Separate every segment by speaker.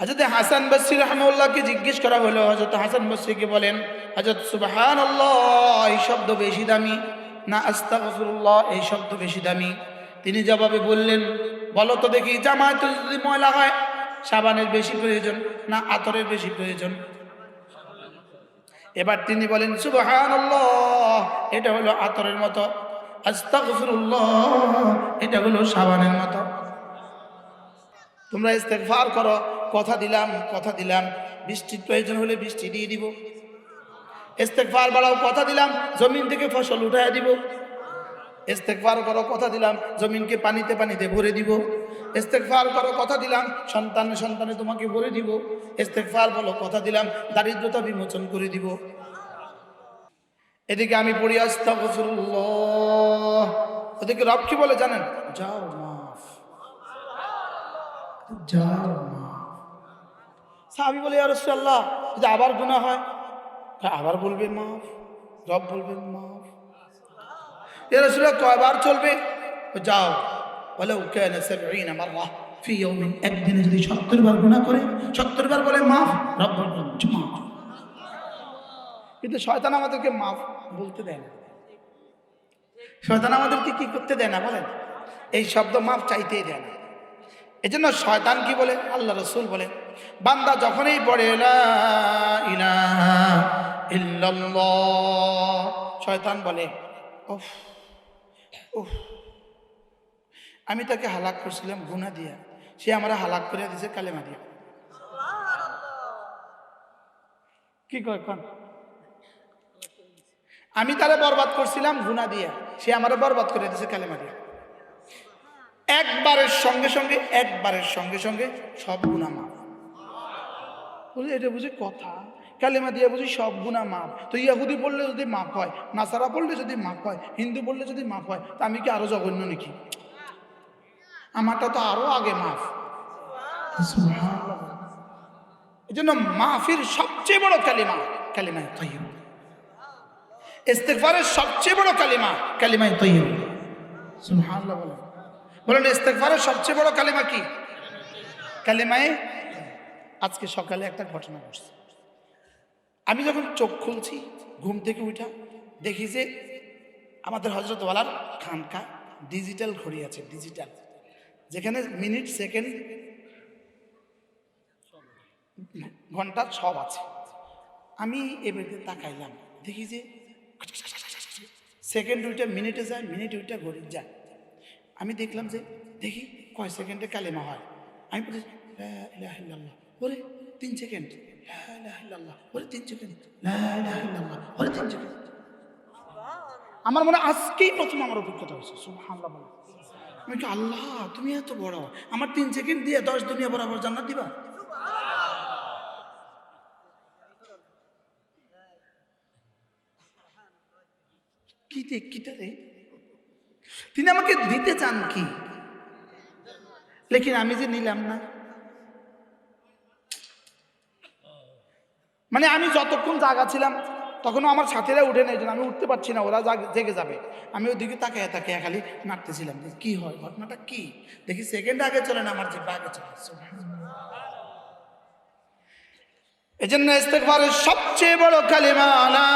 Speaker 1: হযরত হাসান বসরি রাহিমাহুল্লাহকে জিজ্ঞেস করা হলো, হযরত হাসান বসরিকে বলেন, হযরত সুবহানাল্লাহ এই শব্দ বেশি দামি না আস্তাগফিরুল্লাহ এই শব্দ বেশি দামি? তিনি জবাবে বললেন, বলো তো দেখি, জামাতে যদি ময়লা হয় সাবানের বেশি প্রয়োজন না আতরের বেশি প্রয়োজন? এবার তিনি বলেন, সুবহানাল্লাহ এটা হলো আতরের মতো, আস্তাগফিরুল্লাহ এটা হলো সাবানের মতো। তোমরা ইস্তেগফার করো, কথা দিলাম কথা দিলাম, বৃষ্টির প্রয়োজন হলে বৃষ্টি দিয়ে দিব। ইস্তেগফার বাড়াও, কথা দিলাম জমিন থেকে ফসল উঠায় দিব। ইস্তেগফার করো, কথা দিলাম জমিনকে পানিতে পানিতে ভরে দিব। ইস্তেগফার করো, কথা দিলাম সন্তানে সন্তানে তোমাকে ভরে দিব। ইস্তেগফার বলো, কথা দিলাম দারিদ্রতা বিমোচন করে দিব। এদিকে আমি পড়ি আস্তাগফিরুল্লাহ, ওদিকে রব কি বলে জানেন? যাও মাফ, যাও মাফ। সাহাবী বলে, ইয়া রাসূলুল্লাহ যদি আবার গুনাহ হয়? আবার বলবেন মাফ, রব বলবেন মাফ। ইয়া রাসূলুল্লাহ কয়বার চলবে? যাও, ওয়ালাউ কানা ৭০ মাররা ফি ইয়াউমিন, একদিনে যদি ৭০ বার গুনাহ করে ৭০ বার বলে মাফ, রব বলবেন মাফ। কিন্তু শয়তান আমাদেরকে মাফ বলতে দেয় না। শয়তান আমাদেরকে কি করতে দেয় না বলেন? এই শব্দ মাফ চাইতেই দেয় না। এজন্য শয়তান কি বলে? আল্লাহ রাসূল বলে, বান্দা যখনই পড়ে লা ইলাহা ইল্লাল্লাহ, শয়তান বলে উফ উফ, আমি তাকে হালাক করছিলাম গুনাহ দিয়া, সে আমারে হালাক করে দিয়েছে কালেমা দিয়া। কি কয় কোন? আমি তারে বরবাদ করছিলাম গুনাহ দিয়া, সে আমারে বরবাদ করে দিয়েছে কালেমা দিয়া। একবারের সঙ্গে সঙ্গে সব গুনাহ মাফ। বুঝলি, এটা বুঝি কথা? কালেমা দিয়ে বুঝি সব গুনাহ মাফ। তো ইহুদি পড়লে যদি মাফ হয়, নাসারা পড়লে যদি মাফ হয়, হিন্দু পড়লে যদি মাফ হয়, তা আমি কি আরো জঘন্য নাকি? আমারটা তো আরো আগে মাফ। এই জন্য মাফির সবচেয়ে বড় কালিমা কালিমায়ে তাইয়্যিবা। ইস্তেগফারের সবচেয়ে বড় কালিমা কালিমায়ে তাইয়্যিবা। সুবহানাল্লাহ বলেন, বলেন ইস্তেগফারের সবচেয়ে বড় কালিমা কি? কালিমায়ে। আজকে সকালে একটা ঘটনা ঘটছে। আমি যখন চোখ খুলছি ঘুম থেকে উঠা, দেখি যে আমাদের হযরত ওয়ালার খানকা ডিজিটাল ঘড়ি আছে, ডিজিটাল, যেখানে মিনিট সেকেন্ড ঘন্টা সব আছে। আমি এবারে তাকাইলাম, দেখি যে সেকেন্ড ওইটা মিনিটে যায়, মিনিট ওইটা ঘড়ি যায়। আমি দেখলাম যে দেখি কয় সেকেন্ডে কালেমা হয়। আমি বলি লা ইলাহা ইল্লাল্লাহ, ওরে 3 সেকেন্ড, লা ইলাহা ইল্লাল্লাহ, ওরে 3 সেকেন্ড, লা ইলাহা ইল্লাল্লাহ, ওরে 3 সেকেন্ড। আমার মনে আজকেই প্রথম আমার অভিজ্ঞতা হয়েছে। সুবহানাল্লাহ বলে, আমি কি আল্লাহ তুমি এত বড়, আমার 3 সেকেন্ড দিয়ে 10 দুনিয়া বরাবর জান্নাত দিবা? কিটা রে, তিনি আমাকে দিতে চান কি? লেকিন আমি যে নিলাম না। মানে আমি যতক্ষণ জাগা ছিলাম তখনও আমার সাথীরা উঠে নেই, আমি উঠতে পারছি না, ওরা জেগে যাবে। আমি ওইদিকে তাকায় তাকায় খালি নাড়তেছিলাম, কি হয় ঘটনাটা কি দেখি। সেকেন্ড আগে চলে না, আমার জিহ্বা আগে চলে। এজন্য ইস্তেগফারের সবচেয়ে বড় কালিমা লা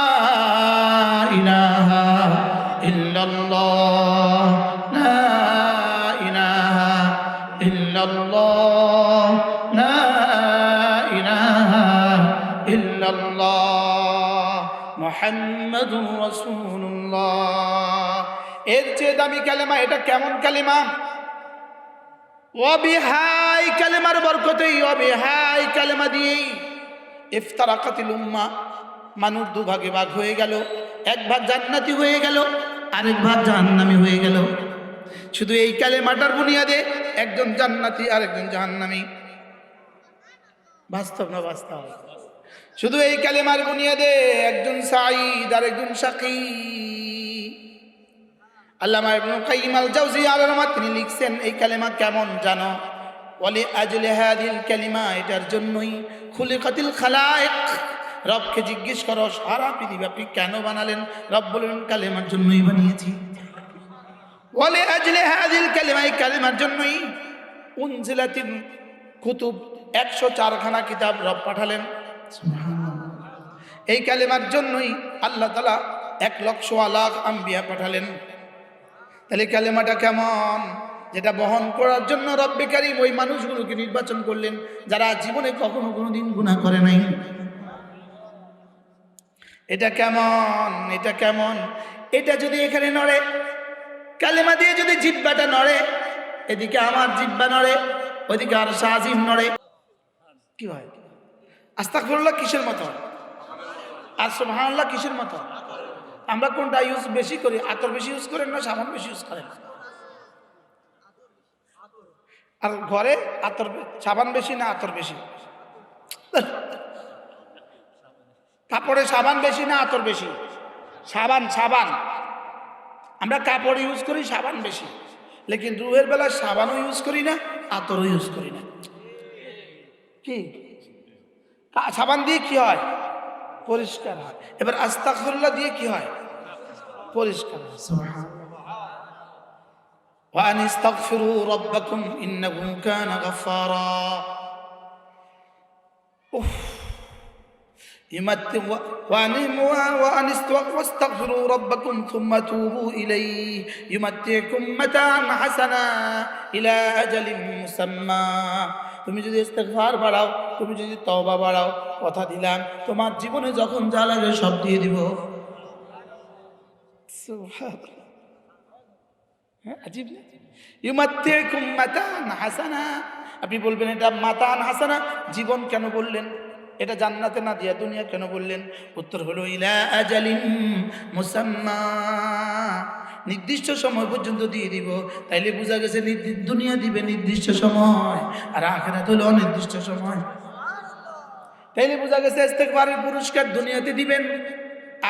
Speaker 1: ইলাহা ইল্লাল্লাহ, লা ইলাহা ইল্লাল্লাহ, লা ইলাহা ইল্লাল্লাহ মুহাম্মাদুর রাসূলুল্লাহ। এর চেয়ে দামি কালিমা এটা কেমন কালিমা? ওয়াবিহাই কালিমার বরকতেই, ওয়াবিহাই কালিমা দিয়েই ইফতারাকাতিল উম্মাহ, মানুষ দুভাগে ভাগ হয়ে গেল। এক ভাগ জান্নাতি হয়ে গেল, আরেক ভাগ জাহান্নামী হয়ে গেল। শুধু এই কালেমাটার বুনিয়াদে একজন জান্নাতি আর একজন জাহান্নামী। বাস্তব না বাস্তব? শুধু এই কালেমার বুনিয়াদে একজন সাঈদ আর একজন শাকী। আল্লামা ইবনুল কাইয়্যিম আল জাওজিয়্যিহ আলাইহির রহমাত তিনি লিখছেন, এই কালেমা কেমন জানো? ওয়ালি আজলি হাদিল কালিমা, এটার জন্যই খুলিকাতিল খালায়েক। রবকে জিজ্ঞেস করো সারা পৃথিবী আপনি কেন বানালেন? রব বললেন কালেমার জন্যই বানিয়েছি। ওয়ালি আজলি হাদিল কালিমা, এই কালেমার জন্যই উনজিলাতিল কুতুব 104খানা কিতাব রব পাঠালেন। এই কালেমার জন্যই আল্লাহ তাআলা 1,00,000 আম্বিয়া পাঠালেন। তাহলে কালেমাটা কেমন, যেটা বহন করার জন্য রব্বে কারীম ওই মানুষগুলোকে নির্বাচন করলেন যারা জীবনে কখনো কোনোদিন গুনাহ করে নাই। এটা কেমন, এটা কেমন, এটা যদি এখানে নড়ে, কালেমা দিয়ে যদি জিহ্বাটা নড়ে, এদিকে আমার জিহ্বা নড়ে, ওইদিকে আর শাহজিম নড়ে, কি হয়? আস্তাগফিরুল্লাহ কিসের মতো আর সুবহানাল্লাহ কিসের মতো? আমরা কোনটা ইউজ বেশি করি? আতর বেশি ইউজ করেন না সাবান বেশি ইউজ করেন? আর ঘরে আতর সাবান বেশি না আতর বেশি? কাপড়ে সাবান বেশি না আতর বেশি? সাবান সাবান। আমরা কাপড় ইউজ করি, সাবান বেশি, লেকিন রুহের বেলা সাবানও ইউজ করি না, আতরও ইউজ করি না। কি সাবান দিয়ে কি হয়? পরিষ্কার হয়। এবার আস্তাগফিরুল্লাহ দিয়ে কি হয়? পরিষ্কার হয়। ওয়া আনিস্তাগফিরু রাব্বাকুম ইন্নাহু কানা গাফফারা। উফ واستغفروا ربكم ثم توبوا إليه يمتعكم متاعا حسنا إلى أجل مسمى। তুমি যদি ইস্তেগফার বাড়াও, তুমি যদি তওবা বাড়াও, কথা দিলাম তোমার জীবনে যখন যা লাগে সব দিয়ে দিব। সুবহানাল্লাহ, হ্যাঁ, আজীব না? ইউমাত্তিকুম মাতাআন হাসানা। আপনি বলবেন এটা মাতাআন হাসানা, জীবন কেন বললেন? এটা জান্নাতে না দিয়া দুনিয়া কেন বললেন? উত্তর হলো ইলা আজালিন মুসাম্মা, নির্দিষ্ট সময় পর্যন্ত দিয়ে দিব। তাইলে বোঝা গেছে দুনিয়া দিবে নির্দিষ্ট সময়, আর আখিরাত হলো অনির্দিষ্ট সময়। তাইলে বোঝা গেছে ইস্তেগফারের পুরস্কার দুনিয়াতে দিবেন,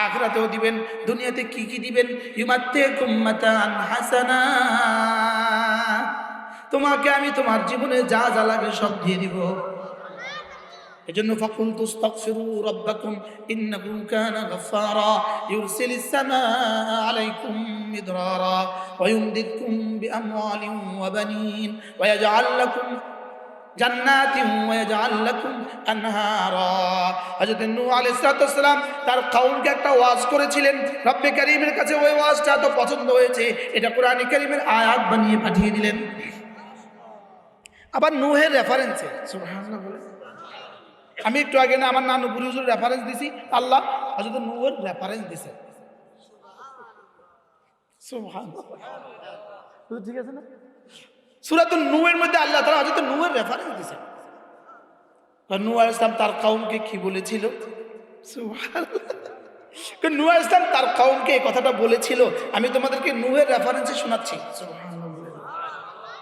Speaker 1: আখিরাতেও দিবেন। দুনিয়াতে কি কি দিবেন? ইউমাত্তিকুম মাতাআন হাসানা, তোমাকে আমি তোমার জীবনে যা যা লাগে সব দিয়ে দিব। এজন্য ফাকুলতু আস্তাগফিরু রাব্বাকুম ইন্নাহু কানা গাফফারা ইউরসিলিস সামাআ আলাইকুম মিদরারা ওয়া ইউমদিদকুম বিআমওয়ালিন ওয়া বানিন ওয়া ইয়াজআল লাকুম জান্নাতিন ওয়া ইয়াজআল লাকুম আনহারা। হযরত নূহ আলাইহিস সালাম তার কওমকে একটা ওয়াজ করেছিলেন, রব্বে কারীমের কাছে ওই ওয়াজটা তো পছন্দ হয়েছে, এটা কোরআনে কারীমের আয়াত বানিয়ে পাঠিয়ে দিলেন। আবার নূহের রেফারেন্সে, সুবহানাল্লাহ বলে। আমি একটু আগে না আমার নানুপুরি হুজুর রেফারেন্স দিছি, আল্লাহ হযরত নূহের রেফারেন্স দিছে। সুবহানাল্লাহ, ঠিক আছে না? সূরাতুন নূহের মধ্যে আল্লাহ তাআলা হযরত নূহের রেফারেন্স দিয়েছেন। নূহ আলাইহিস সালাম তার কওমকে কি বলেছিল? সুবহানাল্লাহ, নূহ আলাইহিস সালাম তার কওমকে এই কথাটা বলেছিল। আমি তোমাদেরকে নূহের রেফারেন্সে শোনাচ্ছি। সুবহানাল্লাহ।